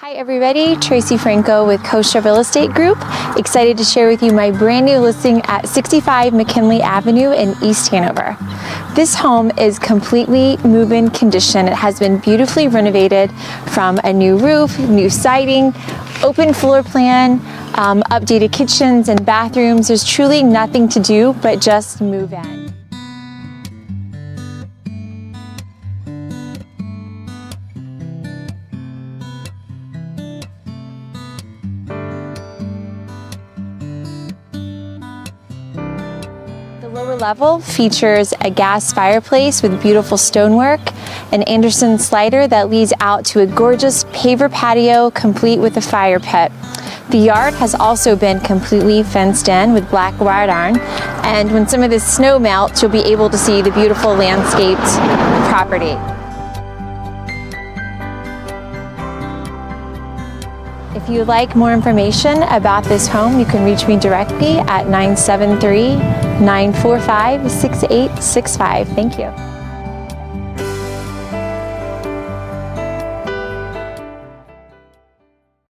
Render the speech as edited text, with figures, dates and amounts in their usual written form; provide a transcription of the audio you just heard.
Hi everybody, Tracey Franco with Coccia Real Estate Group. Excited to share with you my brand new listing at 65 McKinley Avenue in East Hanover. This home is completely move-in condition. It has been beautifully renovated from a new roof, new siding, open floor plan, updated kitchens and bathrooms. There's truly nothing to do but just move in. The lower level features a gas fireplace with beautiful stonework, an Anderson slider that leads out to a gorgeous paver patio complete with a fire pit. The yard has also been completely fenced in with black wrought iron, and when some of this snow melts, you'll be able to see the beautiful landscaped property. If you'd like more information about this home, you can reach me directly at 973-945-6865. Thank you.